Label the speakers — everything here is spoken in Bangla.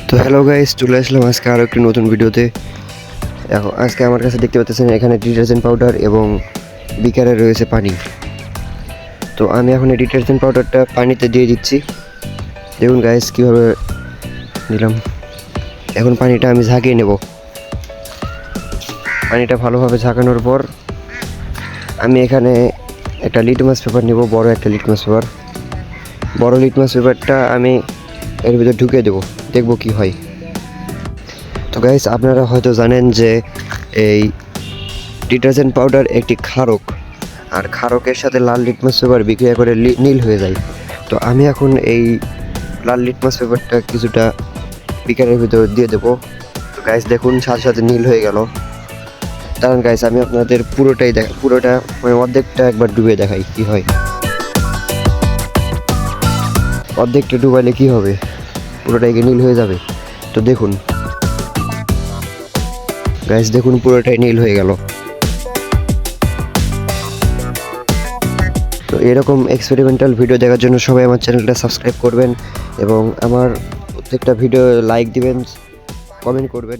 Speaker 1: তো হ্যালো গাইস, চলে আসলাম আজকে আরও একটি নতুন ভিডিওতে। আজকে আমার কাছে দেখতে পাচ্ছেন এখানে ডিটারজেন্ট পাউডার এবং বিকারে রয়েছে পানি। তো আমি এখন এই ডিটারজেন্ট পাউডারটা পানিতে দিয়ে দিচ্ছি। দেখুন গাইস কীভাবে দিলাম। এখন পানিটা আমি ঝাঁকিয়ে নেব। পানিটা ভালোভাবে ঝাঁকানোর পর আমি এখানে একটা লিটমাস পেপার নেব, বড় একটা লিটমাস পেপার। বড় লিটমাস পেপারটা আমি এর ভিতরে ঢুকিয়ে দেবো, দেখব কি হয়। তো গাইস, আপনারা হয়তো জানেন যে এই ডিটারজেন্ট পাউডার একটি ক্ষারক, আর ক্ষারকের সাথে লাল লিটমাস পেপার বিক্রিয়া করে নীল হয়ে যায়। তো আমি এখন এই লাল লিটমাস পেপারটা কিছুটা বিকারের ভিতর দিয়ে দেবো। তো গাইস দেখুন, সাথে সাথে নীল হয়ে গেল। কারণ গাইস আমি আপনাদের পুরোটা মানে অর্ধেকটা একবার ডুবে দেখাই কি হয়। অর্ধেকটা ডুবাইলে কি হবে, পুরোটাই নীল হয়ে যাবে। তো দেখুন গাইস, দেখুন পুরোটাই নীল হয়ে গেল। তো এরকম এক্সপেরিমেন্টাল ভিডিও দেখার জন্য সবাই আমার চ্যানেলটা সাবস্ক্রাইব করবেন এবং আমার প্রত্যেকটা ভিডিও লাইক দিবেন, কমেন্ট করবেন।